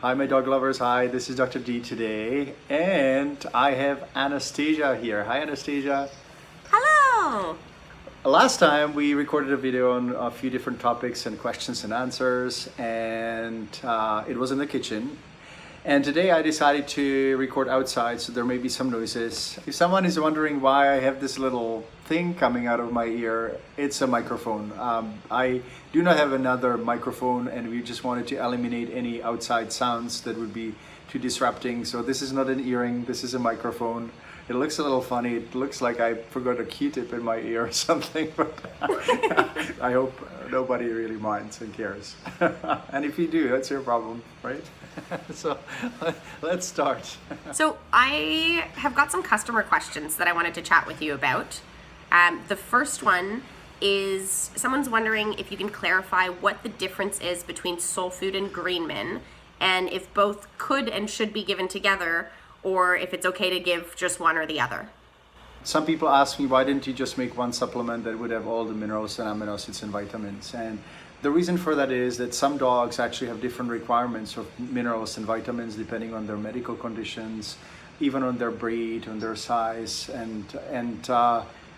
Hi, my dog lovers. Hi, this is Dr. D today, and I have Anastasia here. Hi, Anastasia. Hello! Last time we recorded a video on a few different topics and questions and answers, and it was in the kitchen. And today I decided to record outside, so there may be some noises. If someone is wondering why I have this little thing coming out of my ear, it's a microphone. I do not have another microphone, and we just wanted to eliminate any outside sounds that would be too disrupting. So this is not an earring, this is a microphone. It looks a little funny. It looks like I forgot a Q-tip in my ear or something, but I hope nobody really minds and cares. And if you do, that's your problem, right? So let's start. So I have got some customer questions that I wanted to chat with you about. The first one is someone's wondering if you can clarify what the difference is between Soul Food and Greenman, and if both could and should be given together, or if it's okay to give just one or the other. Some people ask me, why didn't you just make one supplement that would have all the minerals and amino acids and vitamins? And the reason for that is that some dogs actually have different requirements of minerals and vitamins depending on their medical conditions, even on their breed, on their size, and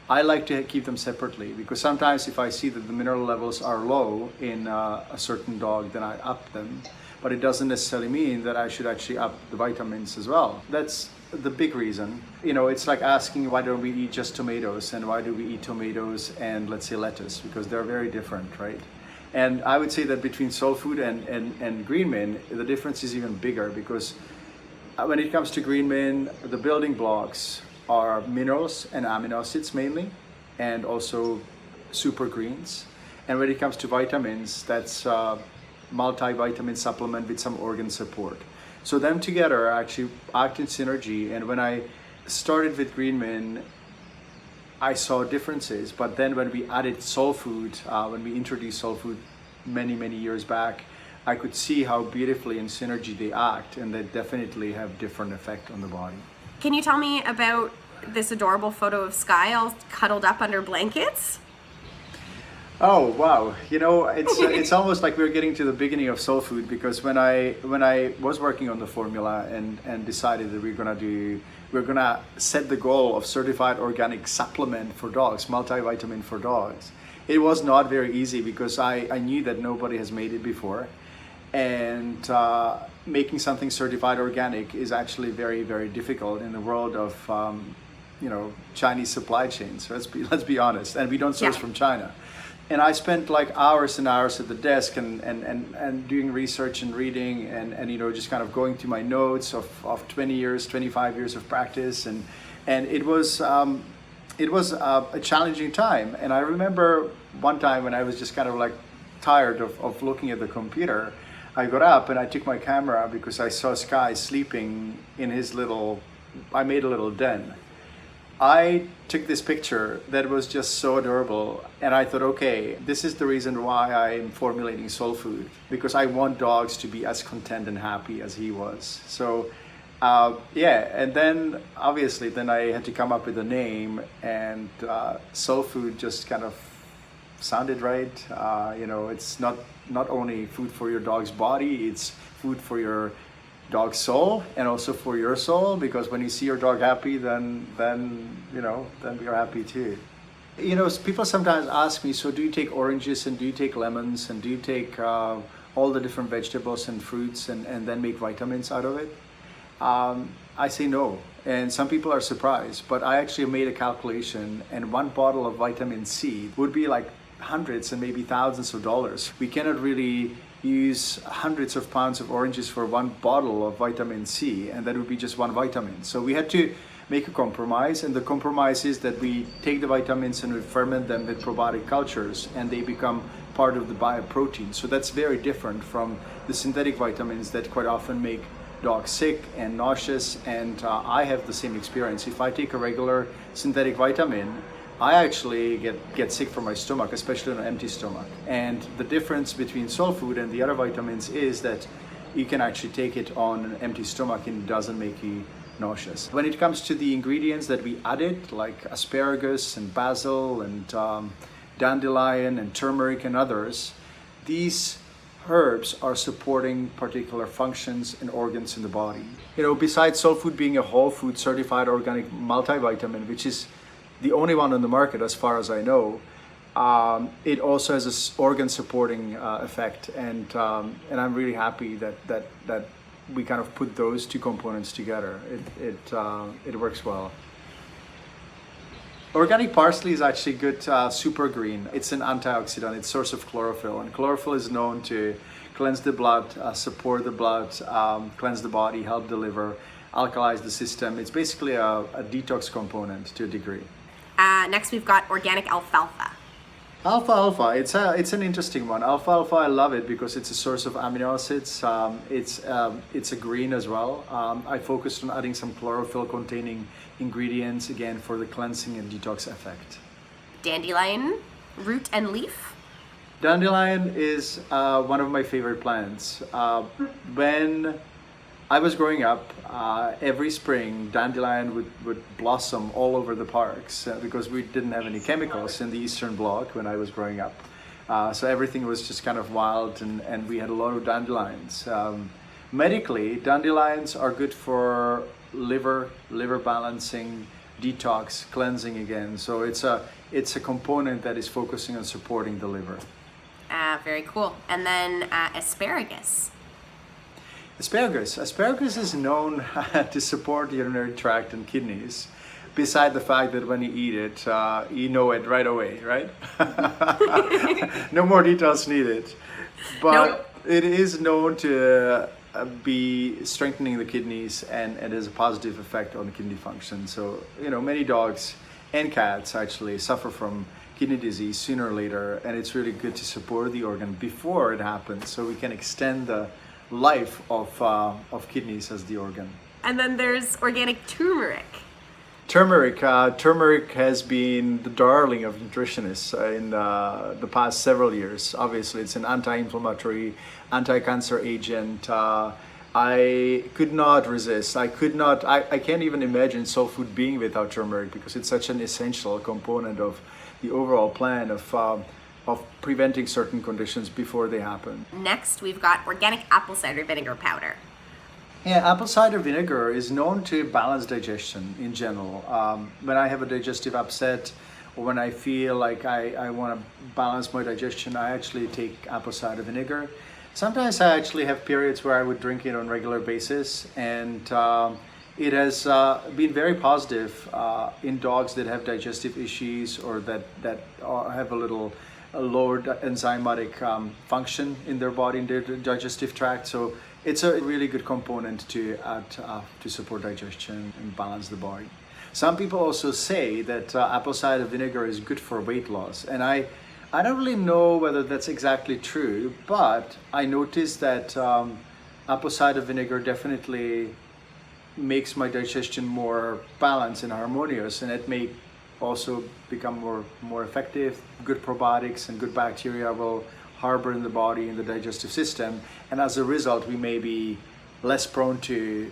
I like to keep them separately, because sometimes if I see that the mineral levels are low in a certain dog, then I up them. But it doesn't necessarily mean that I should actually up the vitamins as well. That's the big reason. You know, it's like asking, why don't we eat just tomatoes, and why do we eat tomatoes and, let's say, lettuce, because they're very different, right? And I would say that between Soul Food and Greenman, the difference is even bigger, because when it comes to Greenman, the building blocks are minerals and amino acids mainly, and also super greens. And when it comes to vitamins, that's multivitamin supplement with some organ support. So them together actually act in synergy. And when I started with Greenman, I saw differences. But then when we added Soul Food, when we introduced Soul Food many years back, I could see how beautifully in synergy they act, and they definitely have different effect on the body. Can you tell me about this adorable photo of Sky all cuddled up under blankets? Oh wow! You know, it's almost like we're getting to the beginning of Soul Food, because when I was working on the formula and decided that we're gonna set the goal of certified organic supplement for dogs, multivitamin for dogs. It was not very easy, because I knew that nobody has made it before, and making something certified organic is actually very difficult in the world of Chinese supply chains. So let's be honest, and we don't source from China. And I spent like hours and hours at the desk and doing research and reading and just kind of going through my notes of 20 years, 25 years of practice, and it was a challenging time. And I remember one time when I was just kind of like tired of looking at the computer, I got up and I took my camera, because I saw Sky sleeping in his I made a little den. I took this picture that was just so adorable, and I thought, okay, this is the reason why I'm formulating Soul Food, because I want dogs to be as content and happy as he was. So and then obviously I had to come up with a name, and Soul Food just kind of sounded right. It's not only food for your dog's body, it's food for your dog's soul, and also for your soul, because when you see your dog happy, then we are happy too. People sometimes ask me, so do you take oranges, and do you take lemons, and do you take all the different vegetables and fruits and then make vitamins out of it? I say no, and some people are surprised, but I actually made a calculation, and one bottle of vitamin C would be like hundreds and maybe thousands of dollars. We cannot really use hundreds of pounds of oranges for one bottle of vitamin C, and that would be just one vitamin. So we had to make a compromise, and the compromise is that we take the vitamins and we ferment them with probiotic cultures, and they become part of the bioprotein. So that's very different from the synthetic vitamins that quite often make dogs sick and nauseous, and I have the same experience. If I take a regular synthetic vitamin, I actually get sick from my stomach, especially on an empty stomach. And the difference between Soul Food and the other vitamins is that you can actually take it on an empty stomach and it doesn't make you nauseous. When it comes to the ingredients that we added, like asparagus and basil and dandelion and turmeric and others, these herbs are supporting particular functions and organs in the body. You know, besides soul food being a whole food certified organic multivitamin, which is the only one on the market as far as I know, it also has this organ supporting effect, and I'm really happy that we kind of put those two components together. It works well. Organic parsley is actually good, super green. It's an antioxidant, it's a source of chlorophyll, and chlorophyll is known to cleanse the blood, support the blood, cleanse the body, help the liver, alkalize the system. It's basically a detox component to a degree. Next, we've got organic alfalfa. Alfalfa, it's an interesting one. Alfalfa, I love it because it's a source of amino acids. It's a green as well. I focused on adding some chlorophyll containing ingredients, again, for the cleansing and detox effect. Dandelion, root and leaf. Dandelion is one of my favorite plants. When I was growing up, every spring dandelion would blossom all over the parks because we didn't have any chemicals in the Eastern Bloc when I was growing up. So everything was just kind of wild, and we had a lot of dandelions. Medically, dandelions are good for liver balancing, detox, cleansing again. So it's a component that is focusing on supporting the liver. Very cool. And then asparagus. Asparagus is known to support the urinary tract and kidneys, beside the fact that when you eat it, you know it right away, right? No more details needed. But it is known to be strengthening the kidneys, and it has a positive effect on the kidney function. So, you know, many dogs and cats actually suffer from kidney disease sooner or later, and it's really good to support the organ before it happens, so we can extend the life of kidneys as the organ. And then there's organic turmeric. Turmeric has been the darling of nutritionists in the past several years. Obviously, it's an anti-inflammatory, anti-cancer agent. I could not resist. I can't even imagine soul food being without turmeric, because it's such an essential component of the overall plan of preventing certain conditions before they happen. Next, we've got organic apple cider vinegar powder. Yeah, apple cider vinegar is known to balance digestion in general. When I have a digestive upset, or when I feel like I want to balance my digestion, I actually take apple cider vinegar. Sometimes I actually have periods where I would drink it on a regular basis, and it has been very positive in dogs that have digestive issues, or that have a lowered enzymatic function in their body, in their digestive tract. So it's a really good component to add to support digestion and balance the body. Some people also say that apple cider vinegar is good for weight loss, and I don't really know whether that's exactly true, but I noticed that apple cider vinegar definitely makes my digestion more balanced and harmonious, and it may also become more effective. Good probiotics and good bacteria will harbor in the body, in the digestive system, and as a result we may be less prone to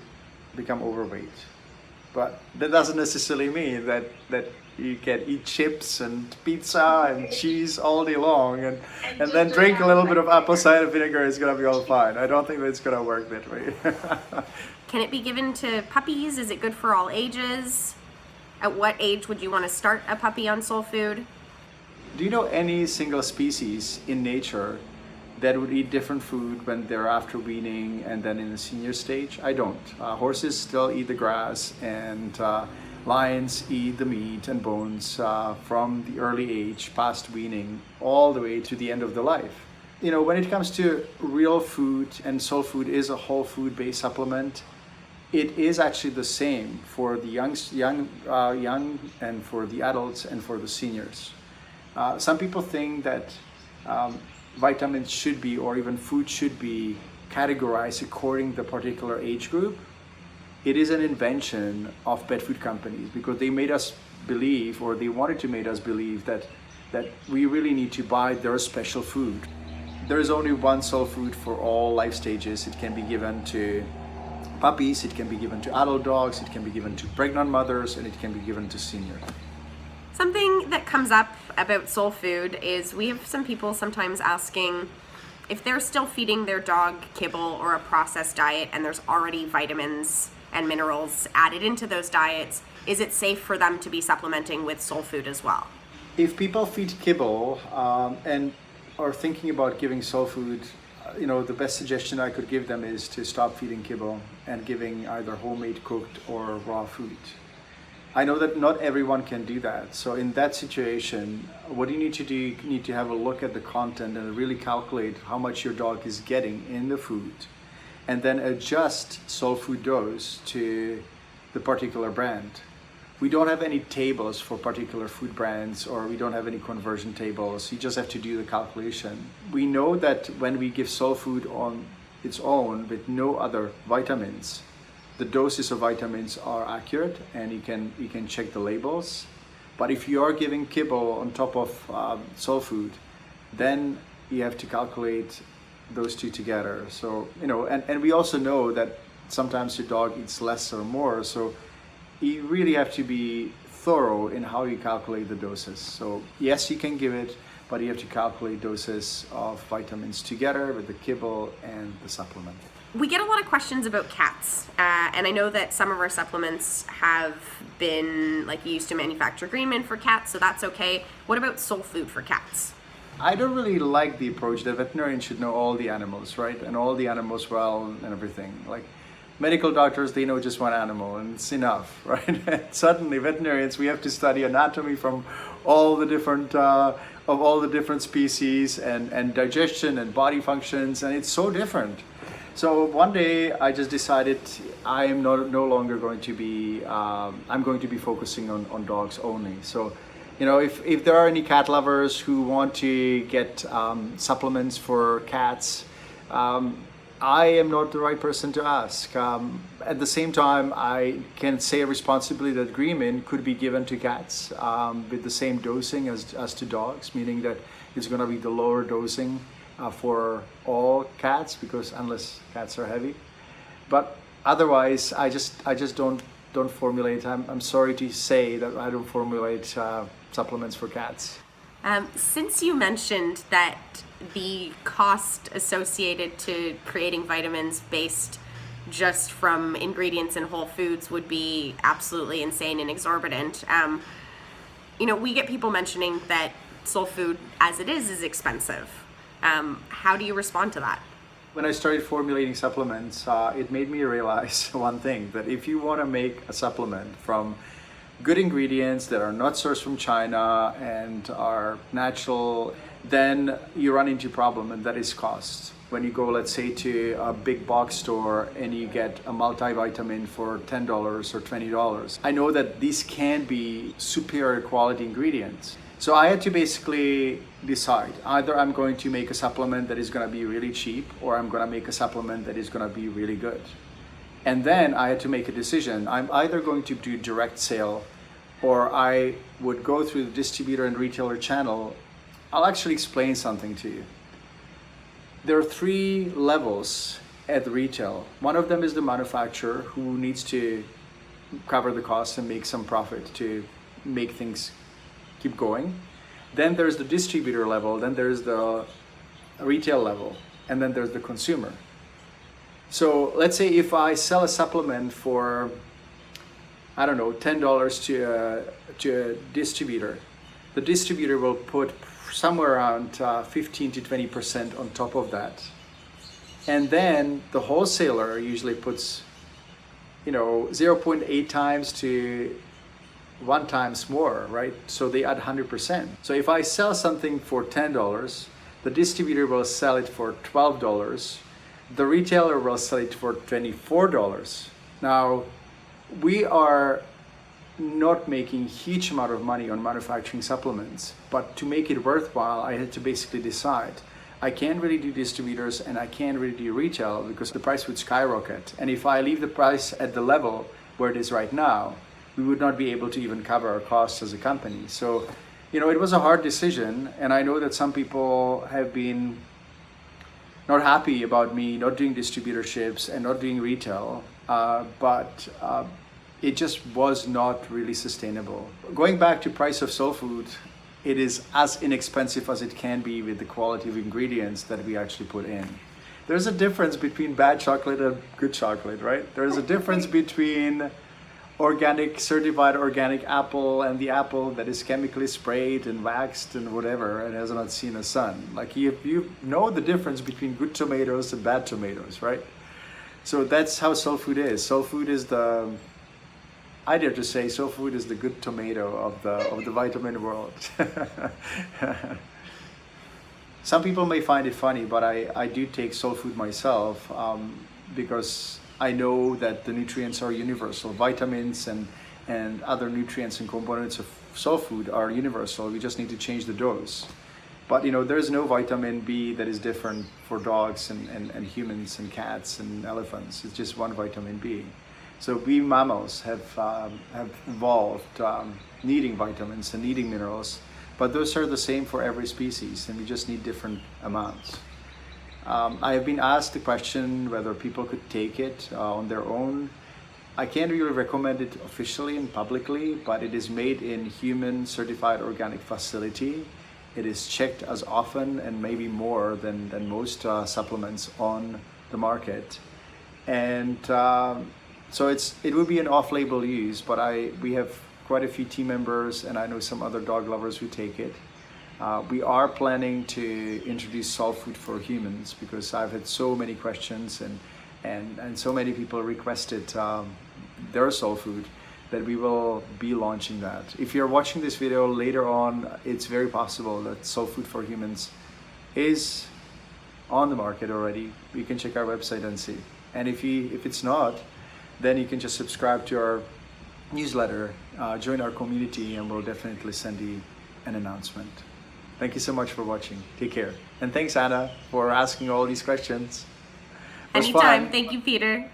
become overweight. But that doesn't necessarily mean that you can eat chips and pizza and cheese all day long and then drink a little bit of apple cider vinegar is gonna be all fine. I don't think that it's gonna work that way. Can it be given to puppies? Is it good for all ages? At what age would you want to start a puppy on soul food? Do you know any single species in nature that would eat different food when they're after weaning and then in the senior stage? I don't. Horses still eat the grass, and lions eat the meat and bones from the early age past weaning all the way to the end of their life. You know, when it comes to real food, and soul food is a whole food based supplement, it is actually the same for the young and for the adults and for the seniors. Some people think that vitamins should be, or even food should be, categorized according to the particular age group. It is an invention of pet food companies, because they made us believe, or they wanted to make us believe, that we really need to buy their special food. There is only one soul food for all life stages. It can be given to puppies, it can be given to adult dogs, it can be given to pregnant mothers, and it can be given to seniors. Something that comes up about soul food is we have some people sometimes asking, if they're still feeding their dog kibble or a processed diet and there's already vitamins and minerals added into those diets, is it safe for them to be supplementing with soul food as well? If people feed kibble and are thinking about giving soul food, the best suggestion I could give them is to stop feeding kibble and giving either homemade cooked or raw food. I know that not everyone can do that. So in that situation, what you need to do, you need to have a look at the content and really calculate how much your dog is getting in the food, and then adjust soul food dose to the particular brand. We don't have any tables for particular food brands, or we don't have any conversion tables. You just have to do the calculation. We know that when we give soul food on its own with no other vitamins, the doses of vitamins are accurate, and you can check the labels. But if you are giving kibble on top of soul food, then you have to calculate those two together. So, and we also know that sometimes your dog eats less or more. So you really have to be thorough in how you calculate the doses. So yes, you can give it, but you have to calculate doses of vitamins together with the kibble and the supplement. We get a lot of questions about cats, and I know that some of our supplements have been used to manufacture Greenman for cats, so that's okay. What about soul food for cats? I don't really like the approach that veterinarians should know all the animals, right? And all the animals well and everything. Like medical doctors, they know just one animal and it's enough, right? And suddenly veterinarians, we have to study anatomy from all the different of all the different species and digestion and body functions, and it's so different. So one day I just decided I am no longer going to be, I'm going to be focusing on dogs only. So, if there are any cat lovers who want to get supplements for cats, I am not the right person to ask. At the same time, I can say responsibly that Greenman could be given to cats with the same dosing as to dogs, meaning that it's going to be the lower dosing for all cats, because unless cats are heavy. But otherwise, I just don't formulate. I'm sorry to say that I don't formulate supplements for cats. Since you mentioned that the cost associated to creating vitamins based just from ingredients in whole foods would be absolutely insane and exorbitant, we get people mentioning that soul food as it is expensive. How do you respond to that? When I started formulating supplements, it made me realize one thing, that if you want to make a supplement from good ingredients that are not sourced from China and are natural, then you run into a problem, and that is cost. When you go, let's say, to a big box store and you get a multivitamin for $10 or $20, I know that these can be superior quality ingredients. So I had to basically decide, either I'm going to make a supplement that is going to be really cheap, or I'm going to make a supplement that is going to be really good. And then I had to make a decision. I'm either going to do direct sale, or I would go through the distributor and retailer channel. I'll actually explain something to you. There are 3 levels at retail. One of them is the manufacturer, who needs to cover the costs and make some profit to make things keep going. Then there's the distributor level, then there's the retail level, and then there's the consumer. So let's say if I sell a supplement for, I don't know, $10 to a distributor, the distributor will put somewhere around 15 to 20% on top of that. And then the wholesaler usually puts, 0.8 times to 1 times more, right? So they add 100%. So if I sell something for $10, the distributor will sell it for $12. The retailer will sell it for $24. Now, we are not making huge amount of money on manufacturing supplements, but to make it worthwhile, I had to basically decide. I can't really do distributors and I can't really do retail because the price would skyrocket. And if I leave the price at the level where it is right now, we would not be able to even cover our costs as a company. So, it was a hard decision, and I know that some people have been not happy about me not doing distributorships and not doing retail, but it just was not really sustainable. Going back to price of soul food, it is as inexpensive as it can be with the quality of ingredients that we actually put in. There's a difference between bad chocolate and good chocolate, right? There's a difference between certified organic apple and the apple that is chemically sprayed and waxed and whatever and has not seen the sun. Like you know the difference between good tomatoes and bad tomatoes, right? So that's how soul food is. Soul food is I dare to say soul food is the good tomato of the vitamin world. Some people may find it funny, but I do take soul food myself because I know that the nutrients are universal. Vitamins and other nutrients and components of soul food are universal. We just need to change the dose. But there's no vitamin B that is different for dogs and humans and cats and elephants. It's just one vitamin B. So we mammals have evolved needing vitamins and needing minerals, but those are the same for every species, and we just need different amounts. I have been asked the question whether people could take it on their own. I can't really recommend it officially and publicly, but it is made in human certified organic facility. It is checked as often and maybe more than most supplements on the market. And so it would be an off-label use, but we have quite a few team members, and I know some other dog lovers who take it. We are planning to introduce soul food for humans because I've had so many questions and so many people requested their soul food that we will be launching that. If you're watching this video later on, it's very possible that soul food for humans is on the market already. You can check our website and see. And if it's not, then you can just subscribe to our newsletter, join our community, and we'll definitely send you an announcement. Thank you so much for watching. Take care. And thanks, Anna, for asking all these questions. It was Anytime. fun. Thank you, Peter.